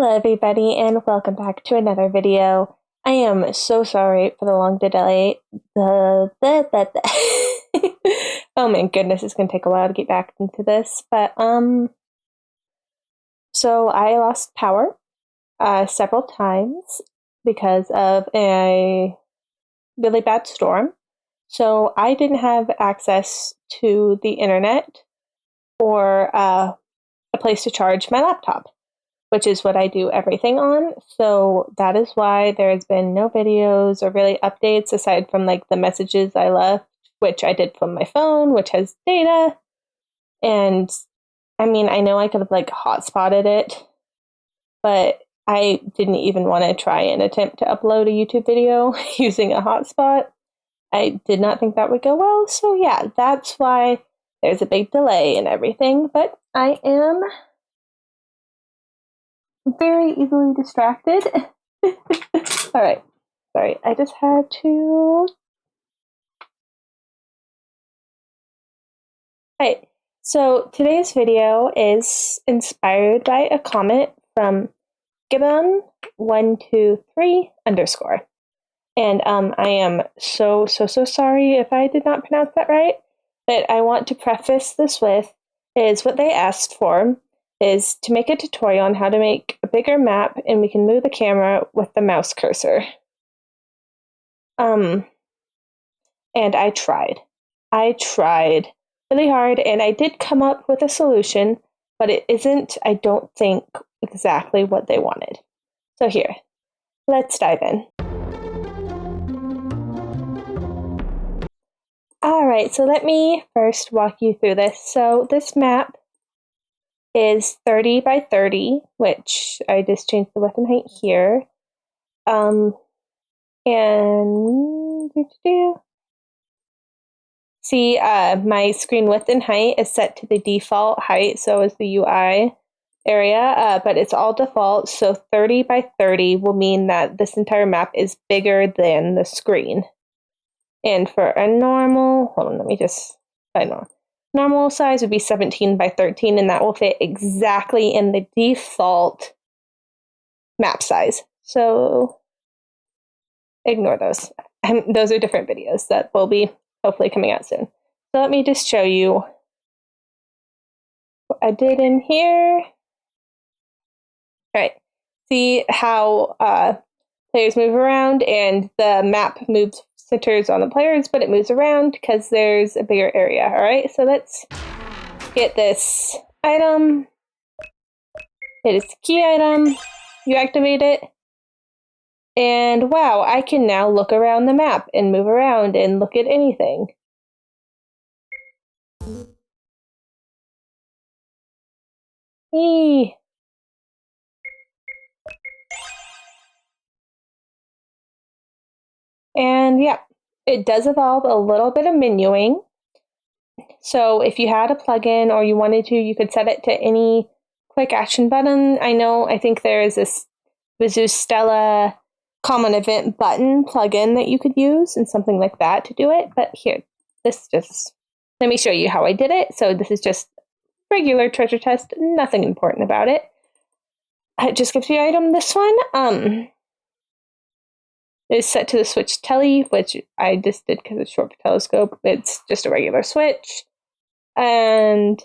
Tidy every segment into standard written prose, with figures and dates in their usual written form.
Hello everybody and welcome back to another video. I am so sorry for the long delay. Oh my goodness, it's gonna take a while to get back into this. But so I lost power several times because of a really bad storm. So I didn't have access to the internet or a place to charge my laptop, which is what I do everything on. So that is why there has been no videos or really updates aside from like the messages I left, which I did from my phone, which has data. And I mean, I know I could have like hotspotted it, but I didn't even want to try and attempt to upload a YouTube video using a hotspot. I did not think that would go well. So yeah, that's why there's a big delay and everything. But I am very easily distracted. All right. Sorry, I just had to. Right. So today's video is inspired by a comment from Gibbon123 _. And I am so sorry if I did not pronounce that right. But I want to preface this with is what they asked for is to make a tutorial on how to make a bigger map and we can move the camera with the mouse cursor. And I tried. I tried really hard and I did come up with a solution, but it isn't, I don't think, exactly what they wanted. So here, let's dive in. All right, so let me first walk you through this. So this map is 30 by 30, which I just changed the width and height here. And see, my screen width and height is set to the default height, so is the UI area, but it's all default, so 30 by 30 will mean that this entire map is bigger than the screen. And for a normal, hold on, let me just, I know. Normal size would be 17 by 13, and that will fit exactly in the default map size. So ignore those. Those are different videos that will be hopefully coming out soon. So let me just show you what I did in here. All right, see how players move around and the map moves centers on the players, but it moves around because there's a bigger area. All right, so let's get this item. It is the key item. You activate it. And wow, I can now look around the map and move around and look at anything. Eee. And yeah, it does involve a little bit of menuing. So if you had a plugin or you wanted to, you could set it to any quick action button. I think there is this Visual Stella common event button plugin that you could use and something like that to do it. But here, let me show you how I did it. So this is just regular treasure chest, nothing important about it. It just gives you item. This one is set to the switch telly, which I just did because it's short for telescope. It's just a regular switch. And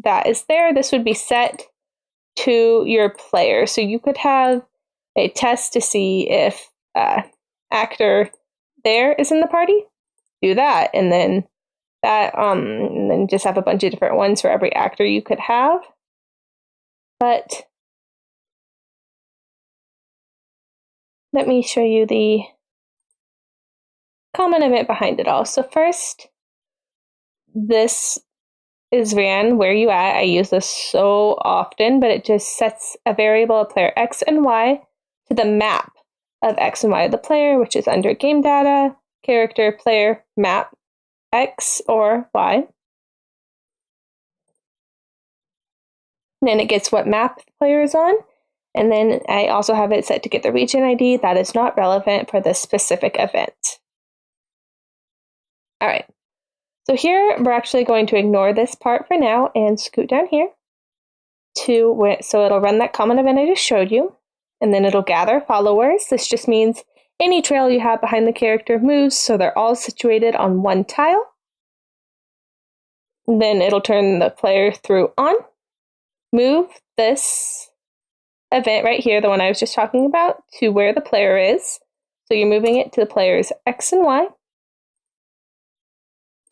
that is there. This would be set to your player. So you could have a test to see if actor there is in the party. Do that, and then and then just have a bunch of different ones for every actor you could have. But let me show you the common event behind it all. So first, this is Rant, where you at. I use this so often, but it just sets a variable of player X and Y to the map of X and Y of the player, which is under game data, character, player, map, X or Y. And then it gets what map the player is on. And then I also have it set to get the region ID. That is not relevant for this specific event. All right. So here, we're actually going to ignore this part for now and scoot down here. to where, so it'll run that common event I just showed you, and then it'll gather followers. This just means any trail you have behind the character moves, so they're all situated on one tile. Then it'll turn the player through on, move this event right here, the one I was just talking about, to where the player is. So you're moving it to the player's X and Y.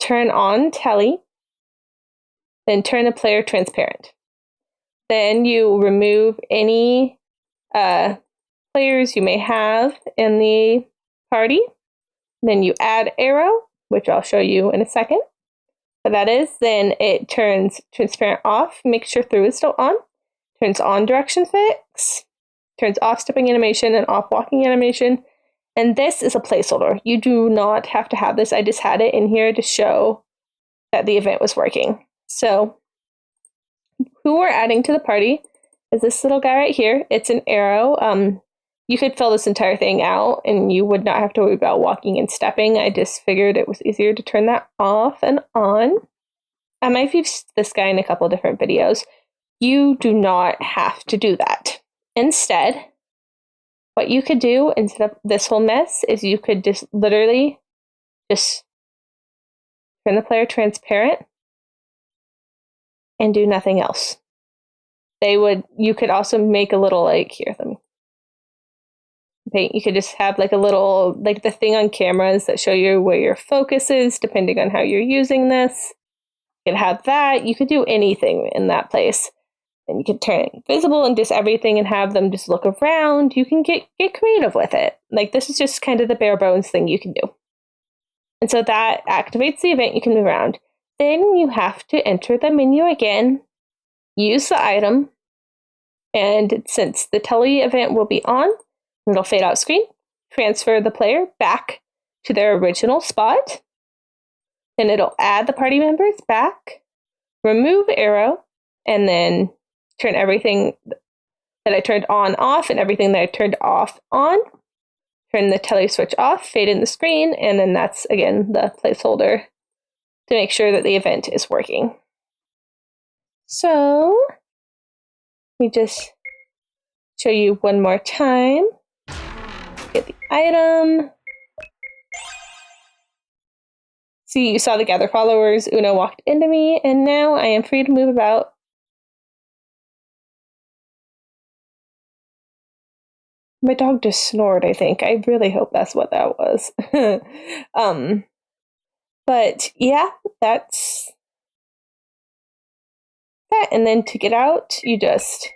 Turn on telly, then turn the player transparent. Then you remove any players you may have in the party. Then you add arrow, which I'll show you in a second. What that is, then it turns transparent off, make sure through is still on, turns on direction fix, turns off stepping animation and off walking animation. And this is a placeholder. You do not have to have this. I just had it in here to show that the event was working. So who we're adding to the party is this little guy right here. It's an arrow. You could fill this entire thing out and you would not have to worry about walking and stepping. I just figured it was easier to turn that off and on. I might have used this guy in a couple of different videos. You do not have to do that. Instead, what you could do instead of this whole mess is you could just literally just turn the player transparent and do nothing else. You could also make a little, like, here, let me paint. You could just have like a little, like the thing on cameras that show you where your focus is, depending on how you're using this. You could have that. You could do anything in that place. And you could turn it invisible and just everything and have them just look around. You can get creative with it. Like, this is just kind of the bare bones thing you can do. And so that activates the event. You can move around. Then you have to enter the menu again, use the item, and since the telly event will be on, it'll fade out screen, transfer the player back to their original spot. Then it'll add the party members back, remove arrow, and then turn everything that I turned on off and everything that I turned off on. Turn the telly switch off, fade in the screen, and then that's, again, the placeholder to make sure that the event is working. So, we just show you one more time. Get the item. See, you saw the gather followers. Uno walked into me, and now I am free to move about. My dog just snored, I think. I really hope that's what that was. But yeah, that's that. And then to get out, you just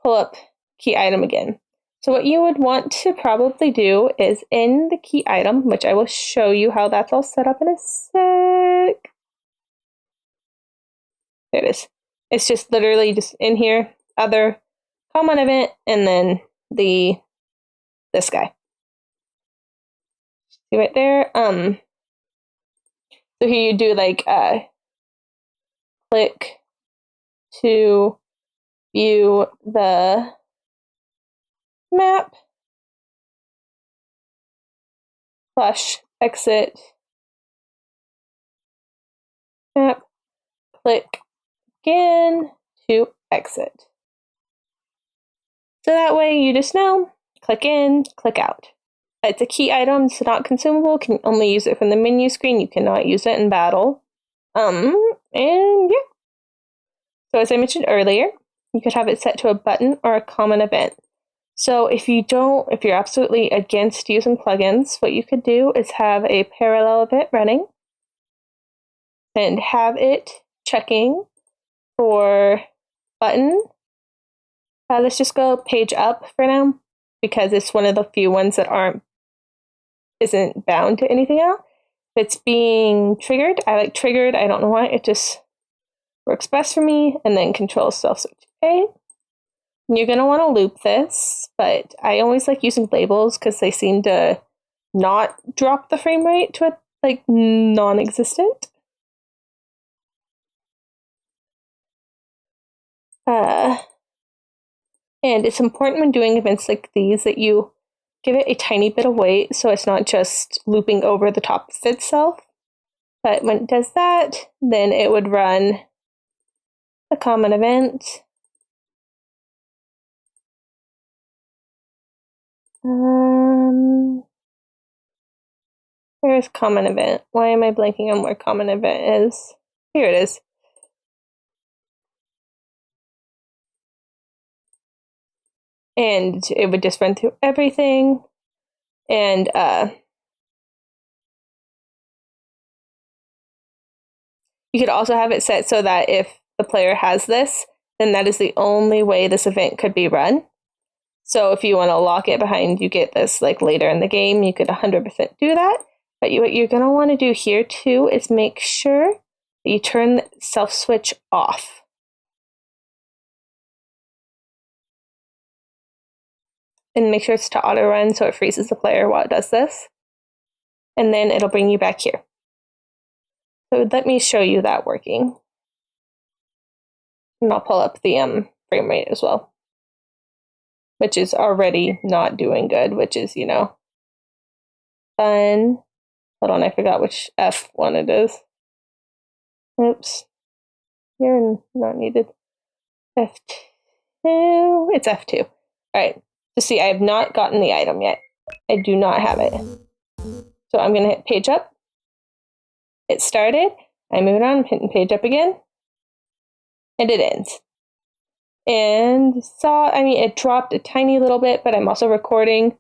pull up key item again. So what you would want to probably do is in the key item, which I will show you how that's all set up in a sec. There it is. It's just literally just in here, other common event, and then this guy. See right there? So here you do like click to view the map, flush, exit, map, click again to exit. So that way you just know, click in, click out. It's a key item, so not consumable, can only use it from the menu screen, you cannot use it in battle. And yeah. So as I mentioned earlier, you could have it set to a button or a common event. So if you're absolutely against using plugins, what you could do is have a parallel event running and have it checking for button. Let's just go page up for now because it's one of the few ones that isn't bound to anything else. If it's being triggered, I like triggered. I don't know why. It just works best for me. And then control self switch A. You're going to want to loop this, but I always like using labels because they seem to not drop the frame rate to like non-existent. And it's important when doing events like these that you give it a tiny bit of weight so it's not just looping over the top of itself. But when it does that, then it would run a common event. Where's common event? Why am I blanking on where common event is? Here it is. And it would just run through everything. And you could also have it set so that if the player has this, then that is the only way this event could be run. So if you want to lock it behind, you get this like later in the game, you could 100% do that. But what you're going to want to do here too is make sure that you turn the self switch off. And make sure it's to auto run so it freezes the player while it does this. And then it'll bring you back here. So let me show you that working. And I'll pull up the frame rate as well, which is already not doing good, which is, you know, fun. Hold on, I forgot which F1 it is. Oops. You're not needed. F2. It's F2. All right. So see, I have not gotten the item yet. I do not have it. So I'm going to hit page up. It started. I move it on. I'm hitting page up again. And it ends. And it dropped a tiny little bit, but I'm also recording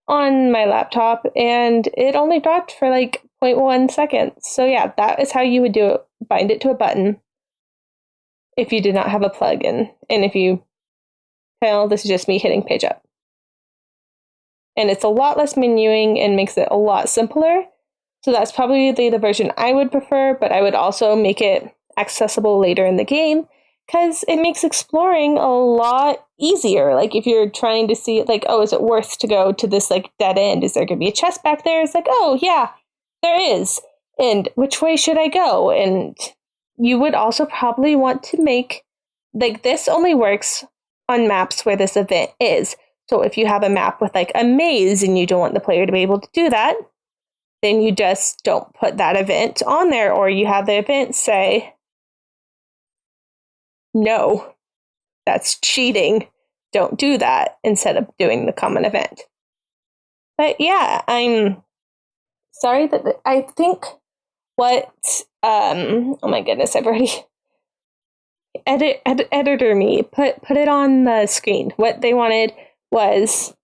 on my laptop, and it only dropped for like 0.1 seconds. So yeah, that is how you would do it. Bind it to a button if you did not have a plugin. And if you fail, this is just me hitting page up. And it's a lot less menuing and makes it a lot simpler. So that's probably the version I would prefer, but I would also make it accessible later in the game because it makes exploring a lot easier. Like if you're trying to see, like, oh, is it worth to go to this like dead end? Is there going to be a chest back there? It's like, oh yeah, there is. And which way should I go? And you would also probably want to make, like, this only works on maps where this event is. So if you have a map with like a maze and you don't want the player to be able to do that, then you just don't put that event on there, or you have the event say, no, that's cheating. Don't do that, instead of doing the common event. But yeah, I'm sorry that I think what, oh my goodness, I've already, editor me, put it on the screen. What they wanted was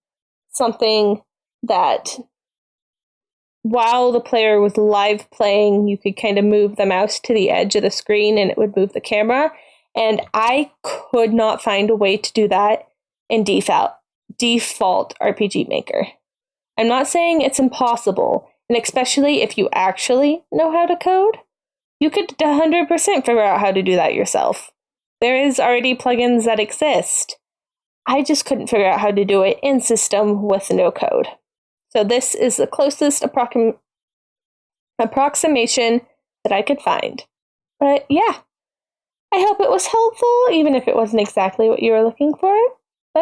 something that while the player was live playing, you could kind of move the mouse to the edge of the screen and it would move the camera. And I could not find a way to do that in default RPG Maker. I'm not saying it's impossible, and especially if you actually know how to code, you could 100% figure out how to do that yourself. There is already plugins that exist. I just couldn't figure out how to do it in system with no code. So this is the closest approximation that I could find. But yeah, I hope it was helpful, even if it wasn't exactly what you were looking for. But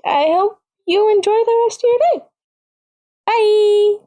I hope you enjoy the rest of your day. Bye!